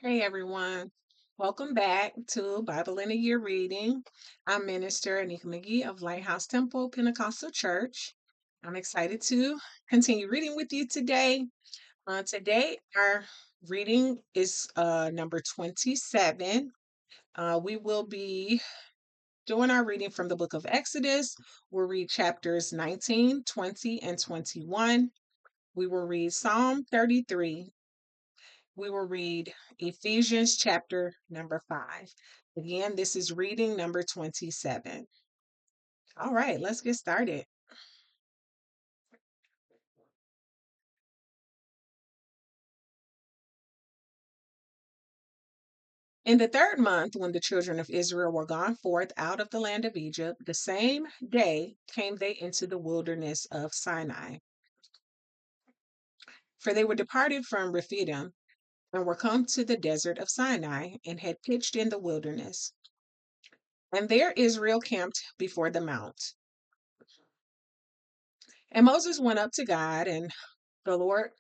Hey everyone, welcome back to Bible in a Year reading. I'm Minister Anika McGee of Lighthouse Temple Pentecostal Church. I'm excited to continue reading with you today. Today, our reading is number 27. We will be doing our reading from the book of Exodus. We'll read chapters 19, 20, and 21. We will read Psalm 33. We will read Ephesians chapter number 5. Again, this is reading number 27. All right, let's get started. In the third month, when the children of Israel were gone forth out of the land of Egypt, the same day came they into the wilderness of Sinai. For they were departed from Rephidim and were come to the desert of Sinai and had pitched in the wilderness. And there Israel camped before the mount. And Moses went up to God, and the Lord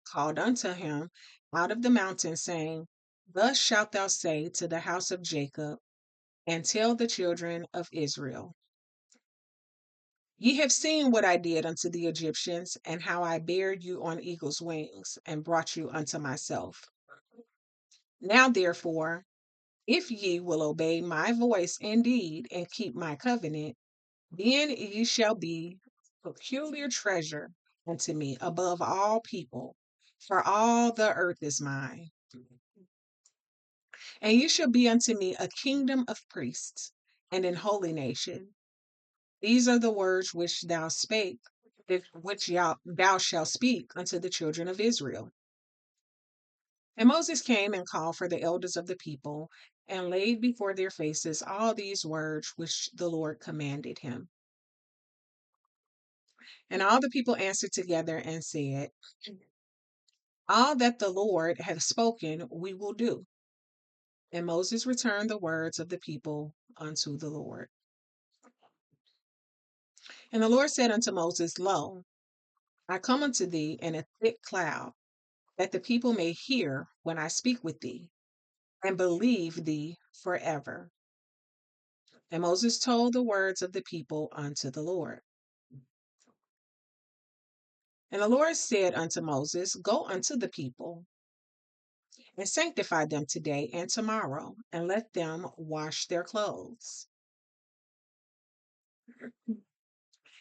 called unto him out of the mountain, saying, Thus shalt thou say to the house of Jacob, and tell the children of Israel, Ye have seen what I did unto the Egyptians, and how I bare you on eagle's wings, and brought you unto myself. Now therefore, if ye will obey my voice indeed, and keep my covenant, then ye shall be peculiar treasure unto me above all people, for all the earth is mine. And you shall be unto me a kingdom of priests and an holy nation. These are the words which thou spake, which thou shalt speak unto the children of Israel. And Moses came and called for the elders of the people, and laid before their faces all these words which the Lord commanded him. And all the people answered together and said, All that the Lord hath spoken, we will do. And Moses returned the words of the people unto the Lord. And the Lord said unto Moses, Lo, I come unto thee in a thick cloud, that the people may hear when I speak with thee, and believe thee forever. And Moses told the words of the people unto the Lord. And the Lord said unto Moses, Go unto the people, and sanctify them today and tomorrow, and let them wash their clothes.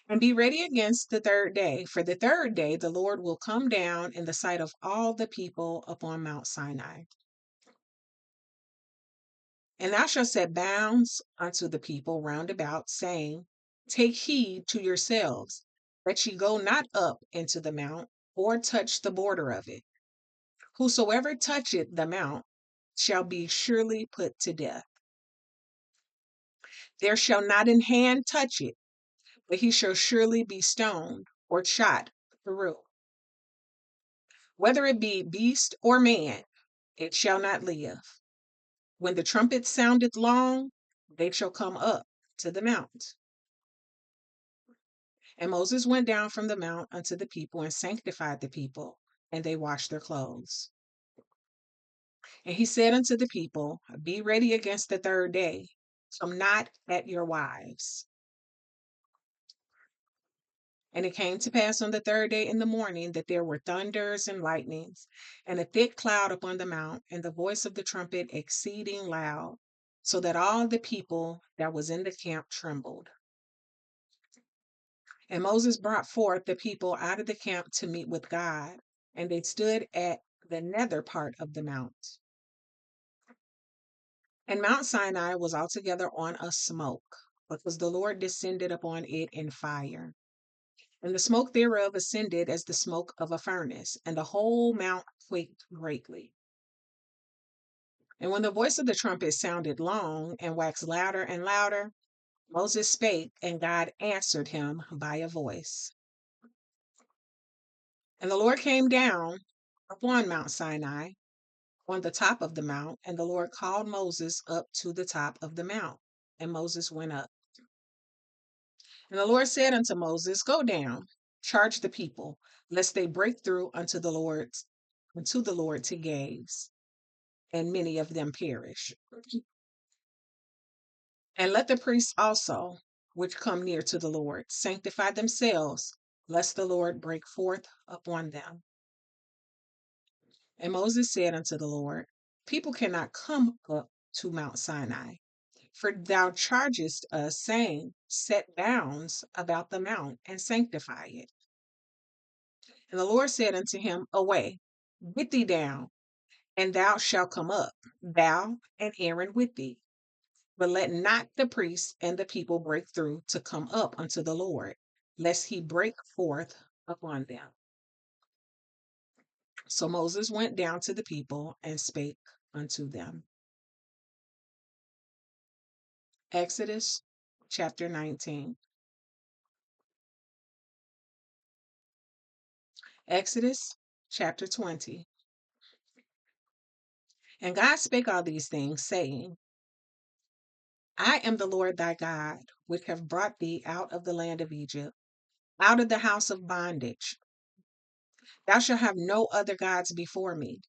And be ready against the third day, for the third day the Lord will come down in the sight of all the people upon Mount Sinai. And thou shalt set bounds unto the people round about, saying, Take heed to yourselves, that ye go not up into the mount, or touch the border of it. Whosoever toucheth the mount shall be surely put to death. There shall not an hand touch it, but he shall surely be stoned or shot through. Whether it be beast or man, it shall not live. When the trumpet soundeth long, they shall come up to the mount. And Moses went down from the mount unto the people and sanctified the people, and they washed their clothes. And he said unto the people, Be ready against the third day, come not at your wives. And it came to pass on the third day in the morning that there were thunders and lightnings, and a thick cloud upon the mount, and the voice of the trumpet exceeding loud, so that all the people that was in the camp trembled. And Moses brought forth the people out of the camp to meet with God, and they stood at the nether part of the mount. And Mount Sinai was altogether on a smoke, because the Lord descended upon it in fire. And the smoke thereof ascended as the smoke of a furnace, and the whole mount quaked greatly. And when the voice of the trumpet sounded long and waxed louder and louder, Moses spake, and God answered him by a voice. And the Lord came down upon Mount Sinai on the top of the mount, and the Lord called Moses up to the top of the mount, and Moses went up. And the Lord said unto Moses, Go down, charge the people, lest they break through unto the Lord to gaze. and many of them perish. And let the priests also, which come near to the Lord, sanctify themselves, lest the Lord break forth upon them. And Moses said unto the Lord, people cannot come up to Mount Sinai, for thou chargest us, saying, set bounds about the mount and sanctify it. And the Lord said unto him, away, get thee down, and thou shalt come up, thou and Aaron with thee. But let not the priests and the people break through to come up unto the Lord, lest he break forth upon them. So Moses went down to the people and spake unto them. Exodus chapter 19. Exodus chapter 20. And God spake all these things, saying, I am the Lord thy God, which have brought thee out of the land of Egypt, out of the house of bondage. Thou shalt have no other gods before me.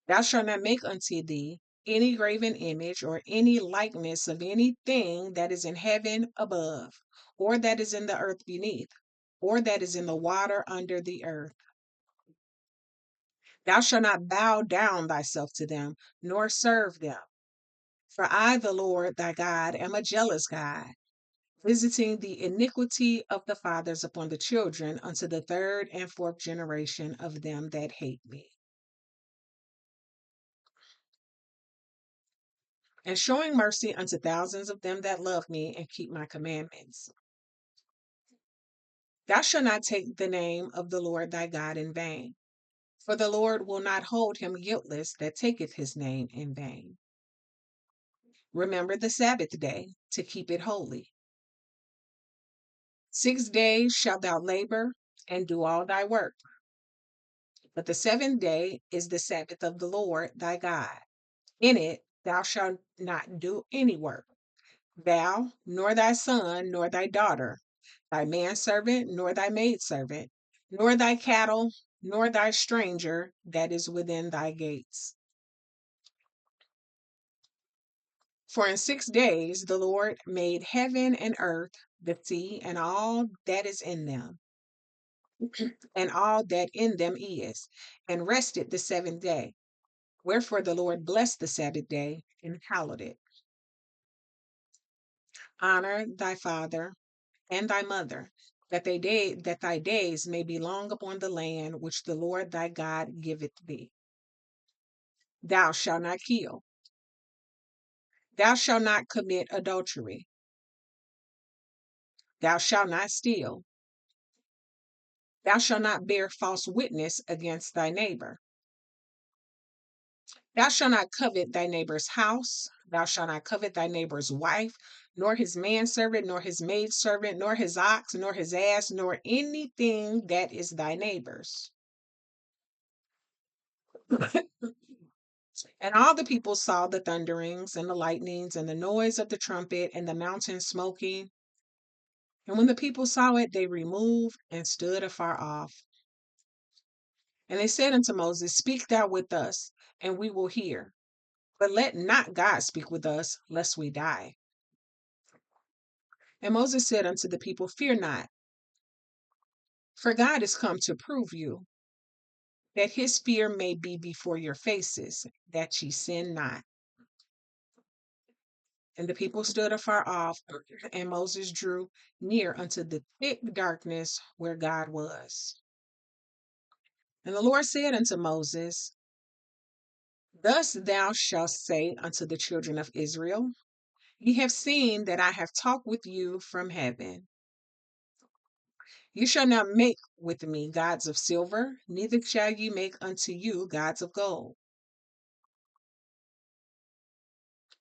Thou shalt not make unto thee any graven image or any likeness of anything that is in heaven above, or that is in the earth beneath, or that is in the water under the earth. Thou shalt not bow down thyself to them, nor serve them. For I, the Lord thy God, am a jealous God, visiting the iniquity of the fathers upon the children unto the third and fourth generation of them that hate me, and showing mercy unto thousands of them that love me and keep my commandments. Thou shalt not take the name of the Lord thy God in vain, for the Lord will not hold him guiltless that taketh his name in vain. Remember the Sabbath day to keep it holy. 6 days shalt thou labor and do all thy work. But the seventh day is the Sabbath of the Lord thy God. In it thou shalt not do any work, thou, nor thy son, nor thy daughter, thy manservant, nor thy maidservant, nor thy cattle, nor thy stranger that is within thy gates. For in 6 days the Lord made heaven and earth, the sea, and all that is in them, and all that in them is, and rested the seventh day. Wherefore the Lord blessed the Sabbath day and hallowed it. Honor thy father and thy mother, that thy days may be long upon the land which the Lord thy God giveth thee. Thou shalt not kill. Thou shalt not commit adultery. Thou shalt not steal. Thou shalt not bear false witness against thy neighbor. Thou shalt not covet thy neighbor's house. Thou shalt not covet thy neighbor's wife, nor his manservant, nor his maidservant, nor his ox, nor his ass, nor anything that is thy neighbor's. And all the people saw the thunderings and the lightnings and the noise of the trumpet and the mountain smoking. And when the people saw it, they removed and stood afar off. And they said unto Moses, speak thou with us, and we will hear. But let not God speak with us, lest we die. And Moses said unto the people, fear not, for God is come to prove you, that his fear may be before your faces, that ye sin not. And the people stood afar off, and Moses drew near unto the thick darkness where God was. And the Lord said unto Moses, thus thou shalt say unto the children of Israel, ye have seen that I have talked with you from heaven. You shall not make with me gods of silver, neither shall ye make unto you gods of gold.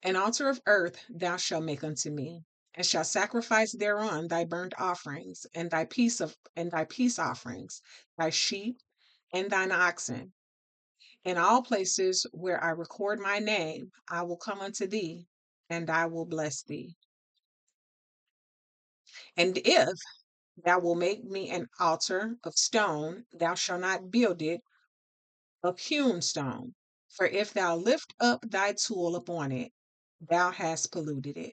An altar of earth thou shalt make unto me, and shalt sacrifice thereon thy burnt offerings, and thy peace offerings, thy sheep and thine oxen. In all places where I record my name, I will come unto thee, and I will bless thee. And if thou wilt make me an altar of stone, thou shalt not build it of hewn stone. For if thou lift up thy tool upon it, thou hast polluted it.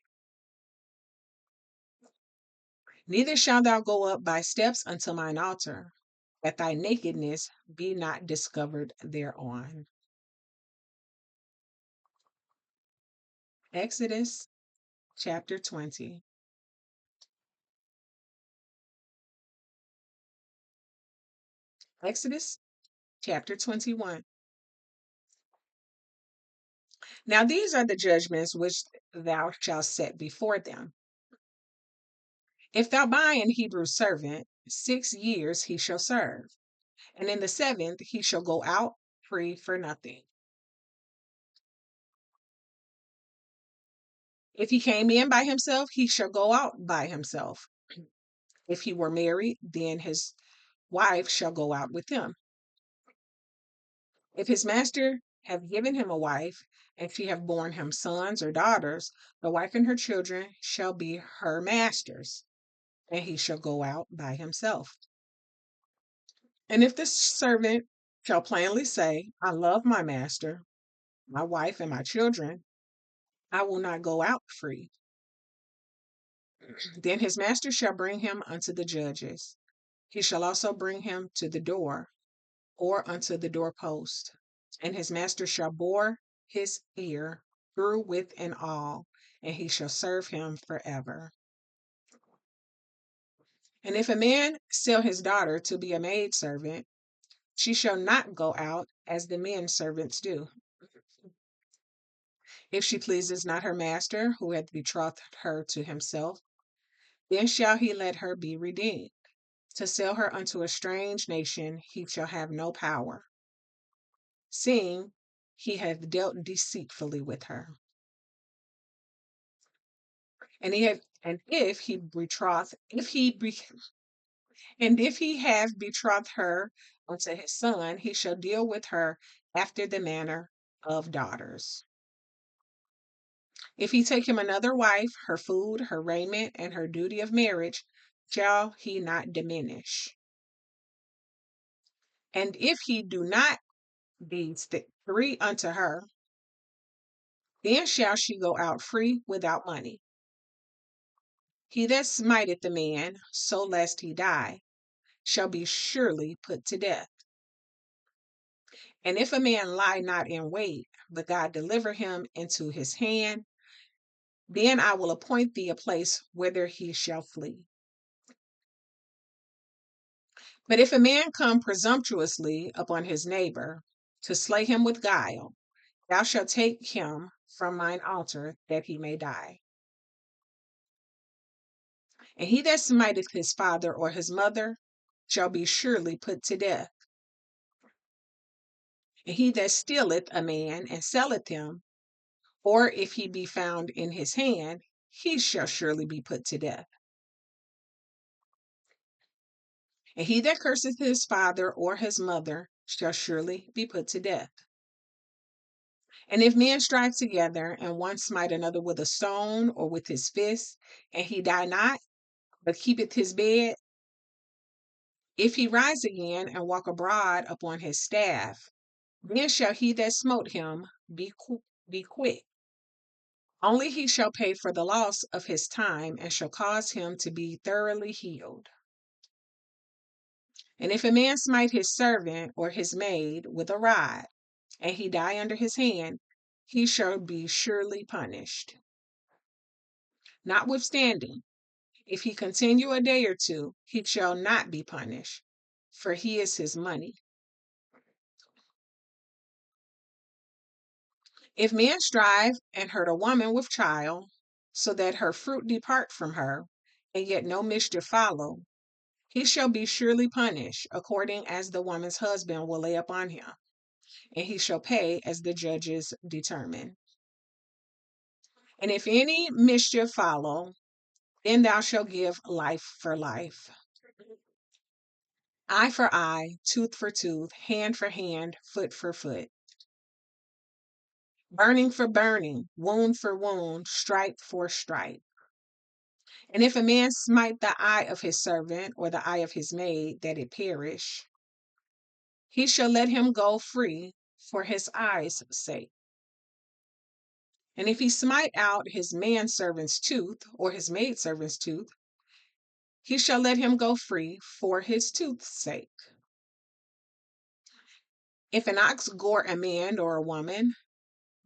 Neither shalt thou go up by steps unto mine altar, that thy nakedness be not discovered thereon. Exodus chapter 20. Exodus chapter 21. Now these are the judgments which thou shalt set before them. If thou buy an Hebrew servant, 6 years he shall serve, and in the seventh he shall go out free for nothing. If he came in by himself, he shall go out by himself. If he were married, then his wife shall go out with him. If his master have given him a wife, and she have borne him sons or daughters, the wife and her children shall be her master's, and he shall go out by himself. And if the servant shall plainly say, I love my master, my wife, and my children, I will not go out free. Then his master shall bring him unto the judges. He shall also bring him to the door, or unto the doorpost, and his master shall bore his ear through with and all, and he shall serve him forever. And if a man sell his daughter to be a maidservant, she shall not go out as the men servants do. If she pleases not her master, who hath betrothed her to himself, then shall he let her be redeemed. To sell her unto a strange nation he shall have no power, seeing he hath dealt deceitfully with her. And if he have betrothed her unto his son, he shall deal with her after the manner of daughters. If he take him another wife, her food, her raiment, and her duty of marriage shall he not diminish. And if he do not these three unto her, then shall she go out free without money. He that smiteth the man, so lest he die, shall be surely put to death. And if a man lie not in wait, but God deliver him into his hand, then I will appoint thee a place whither he shall flee. But if a man come presumptuously upon his neighbor to slay him with guile, thou shalt take him from mine altar that he may die. And he that smiteth his father or his mother shall be surely put to death. And he that stealeth a man and selleth him, or if he be found in his hand, he shall surely be put to death. And he that curseth his father or his mother shall surely be put to death. And if men strive together, and one smite another with a stone or with his fist, and he die not, but keepeth his bed, if he rise again and walk abroad upon his staff, then shall he that smote him be quit. Only he shall pay for the loss of his time, and shall cause him to be thoroughly healed. And if a man smite his servant or his maid with a rod, and he die under his hand, he shall be surely punished. Notwithstanding, if he continue a day or two, he shall not be punished, for he is his money. If men strive and hurt a woman with child, so that her fruit depart from her, and yet no mischief follow, he shall be surely punished, according as the woman's husband will lay upon him, and he shall pay as the judges determine. And if any mischief follow, then thou shalt give life for life, eye for eye, tooth for tooth, hand for hand, foot for foot, burning for burning, wound for wound, stripe for stripe. And if a man smite the eye of his servant or the eye of his maid, that it perish, he shall let him go free for his eyes' sake. And if he smite out his manservant's tooth or his maidservant's tooth, he shall let him go free for his tooth's sake. If an ox gore a man or a woman,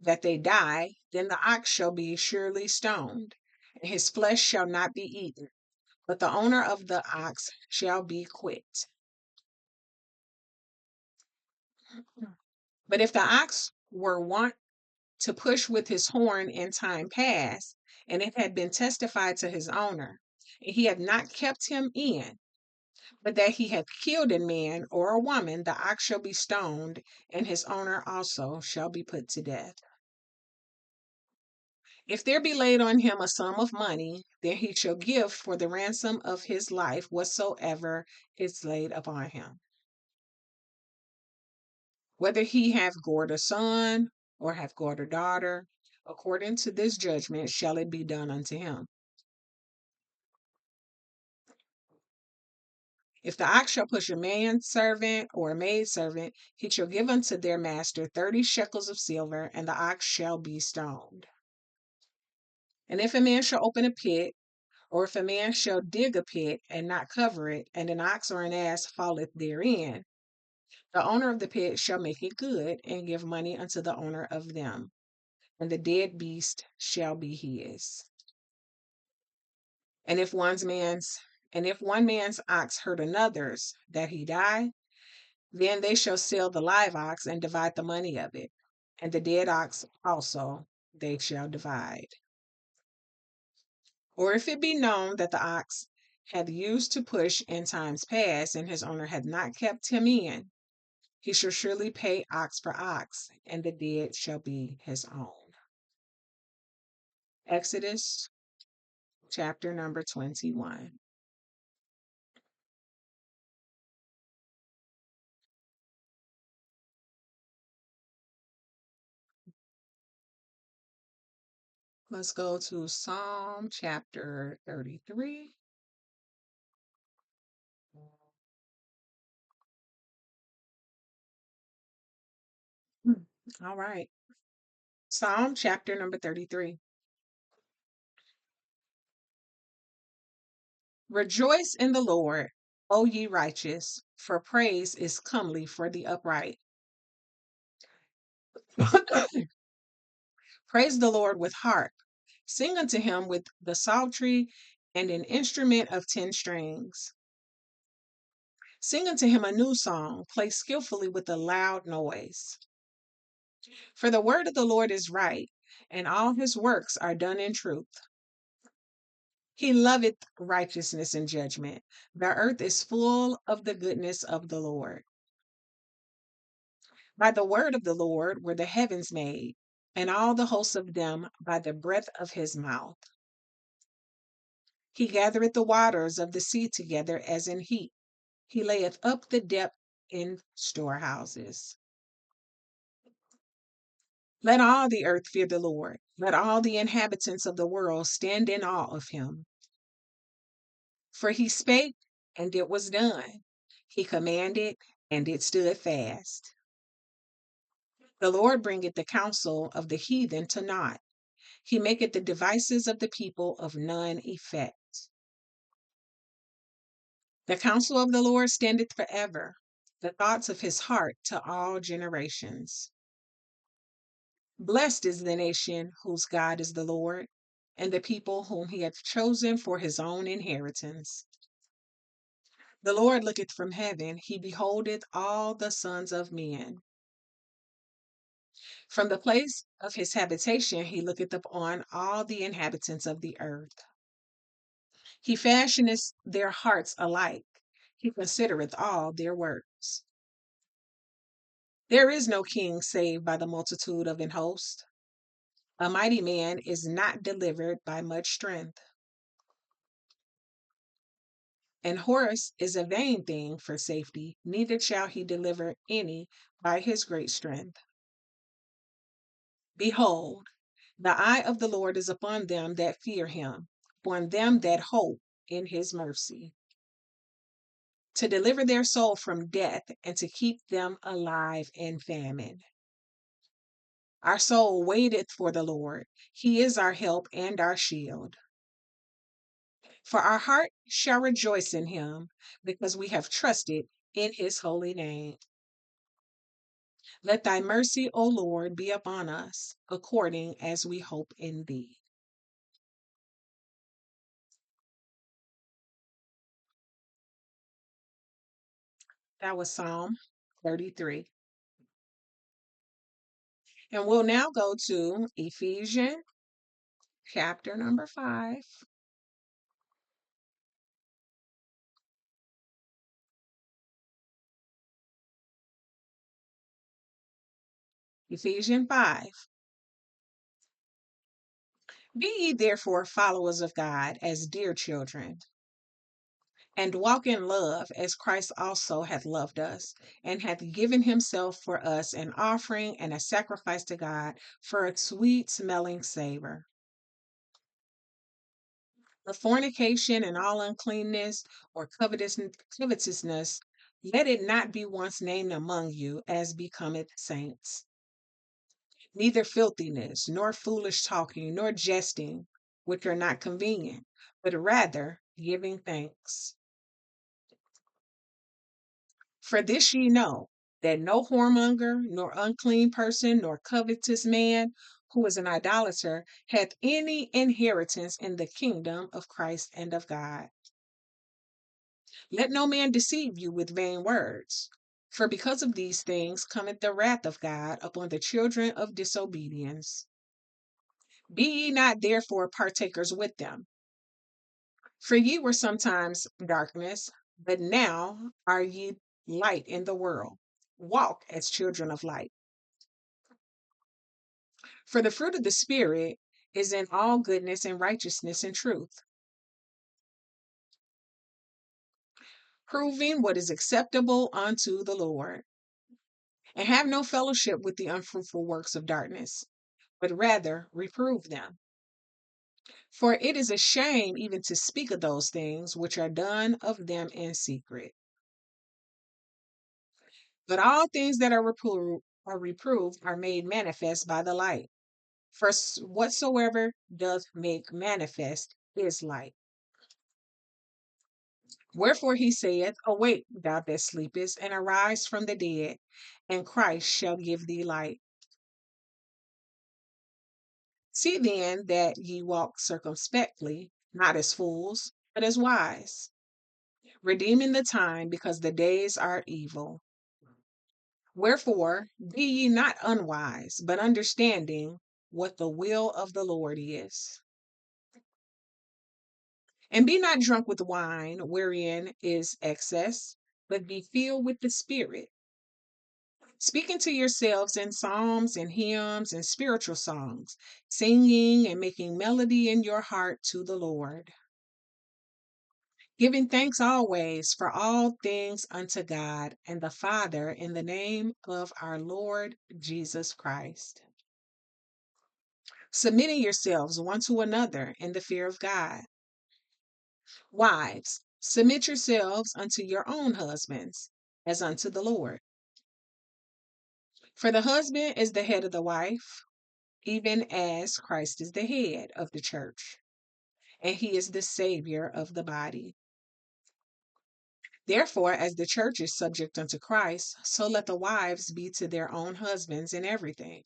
that they die, then the ox shall be surely stoned, and his flesh shall not be eaten, but the owner of the ox shall be quit. But if the ox were wont to push with his horn in time past, and it had been testified to his owner, and he had not kept him in, but that he hath killed a man or a woman, the ox shall be stoned, and his owner also shall be put to death. If there be laid on him a sum of money, then he shall give for the ransom of his life whatsoever is laid upon him. Whether he have gored a son or have gored a daughter, according to this judgment shall it be done unto him. If the ox shall push a manservant or a maidservant, he shall give unto their master 30 shekels of silver, and the ox shall be stoned. And if a man shall open a pit, or if a man shall dig a pit and not cover it, and an ox or an ass falleth therein, the owner of the pit shall make it good, and give money unto the owner of them, and the dead beast shall be his. And if one man's ox hurt another's, that he die, then they shall sell the live ox and divide the money of it, and the dead ox also they shall divide. Or if it be known that the ox hath used to push in times past, and his owner hath not kept him in, he shall surely pay ox for ox, and the dead shall be his own. Exodus chapter number 21. Let's go to Psalm chapter 33. All right. Psalm chapter number 33. Rejoice in the Lord, O ye righteous, for praise is comely for the upright. Praise the Lord with harp. Sing unto him with the psaltery and an instrument of 10 strings. Sing unto him a new song. Play skillfully with a loud noise. For the word of the Lord is right, and all his works are done in truth. He loveth righteousness and judgment. The earth is full of the goodness of the Lord. By the word of the Lord were the heavens made, and all the hosts of them by the breath of his mouth. He gathereth the waters of the sea together as in heap. He layeth up the depth in storehouses. Let all the earth fear the Lord. Let all the inhabitants of the world stand in awe of him. For he spake, and it was done. He commanded, and it stood fast. The Lord bringeth the counsel of the heathen to naught. He maketh the devices of the people of none effect. The counsel of the Lord standeth forever, the thoughts of his heart to all generations. Blessed is the nation whose God is the Lord, and the people whom he hath chosen for his own inheritance. The Lord looketh from heaven, he beholdeth all the sons of men. From the place of his habitation he looketh upon all the inhabitants of the earth. He fashioneth their hearts alike, he considereth all their works. There is no king save by the multitude of an host. A mighty man is not delivered by much strength. An horse is a vain thing for safety, neither shall he deliver any by his great strength. Behold, the eye of the Lord is upon them that fear him, upon them that hope in his mercy, to deliver their soul from death and to keep them alive in famine. Our soul waiteth for the Lord. He is our help and our shield. For our heart shall rejoice in him, because we have trusted in his holy name. Let thy mercy, O Lord, be upon us, according as we hope in thee. That was Psalm 33. And we'll now go to Ephesians chapter number 5. Ephesians 5. Be ye therefore followers of God as dear children, and walk in love as Christ also hath loved us, and hath given himself for us an offering and a sacrifice to God for a sweet smelling savor. The fornication and all uncleanness or covetousness, let it not be once named among you as becometh saints. Neither filthiness, nor foolish talking, nor jesting, which are not convenient, but rather giving thanks. For this ye know, that no whoremonger, nor unclean person, nor covetous man, who is an idolater, hath any inheritance in the kingdom of Christ and of God. Let no man deceive you with vain words. For because of these things cometh the wrath of God upon the children of disobedience. Be ye not therefore partakers with them. For ye were sometimes darkness, but now are ye light in the world. Walk as children of light. For the fruit of the Spirit is in all goodness and righteousness and truth, proving what is acceptable unto the Lord. And have no fellowship with the unfruitful works of darkness, but rather reprove them. For it is a shame even to speak of those things which are done of them in secret. But all things that are reproved are made manifest by the light. For whatsoever doth make manifest is light. Wherefore he saith, Awake, thou that sleepest, and arise from the dead, and Christ shall give thee light. See then that ye walk circumspectly, not as fools, but as wise, redeeming the time, because the days are evil. Wherefore be ye not unwise, but understanding what the will of the Lord is. And be not drunk with wine, wherein is excess, but be filled with the Spirit, speaking to yourselves in psalms and hymns and spiritual songs, singing and making melody in your heart to the Lord, giving thanks always for all things unto God and the Father in the name of our Lord Jesus Christ, submitting yourselves one to another in the fear of God. Wives, submit yourselves unto your own husbands, as unto the Lord. For the husband is the head of the wife, even as Christ is the head of the church, and he is the Savior of the body. Therefore, as the church is subject unto Christ, so let the wives be to their own husbands in everything.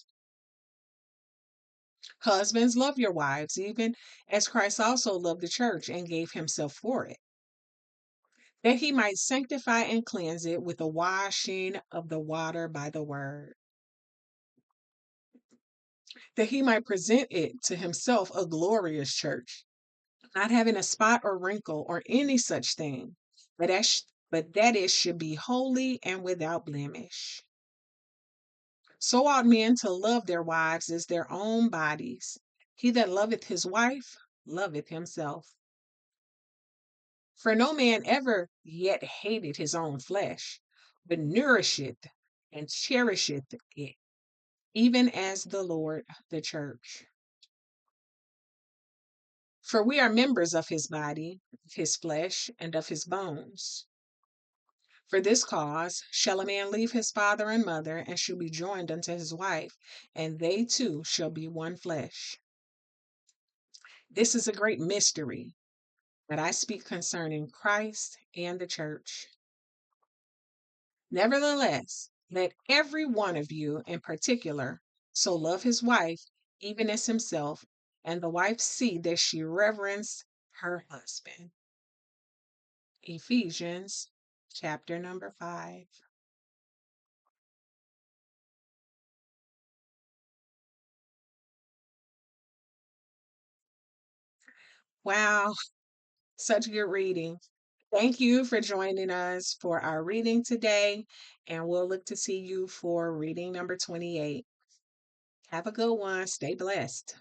Husbands, love your wives, even as Christ also loved the church and gave himself for it, that he might sanctify and cleanse it with the washing of the water by the word, that he might present it to himself a glorious church, not having a spot or wrinkle or any such thing, but that it should be holy and without blemish. So ought men to love their wives as their own bodies. He that loveth his wife loveth himself. For no man ever yet hated his own flesh, but nourisheth and cherisheth it, even as the Lord the church. For we are members of his body, of his flesh, and of his bones. For this cause shall a man leave his father and mother, and shall be joined unto his wife, and they two shall be one flesh. This is a great mystery, but I speak concerning Christ and the church. Nevertheless, let every one of you in particular so love his wife, even as himself, and the wife see that she reverence her husband. Ephesians chapter number 5. Wow, such good reading. Thank you for joining us for our reading today, and we'll look to see you for reading number 28. Have a good one. Stay blessed.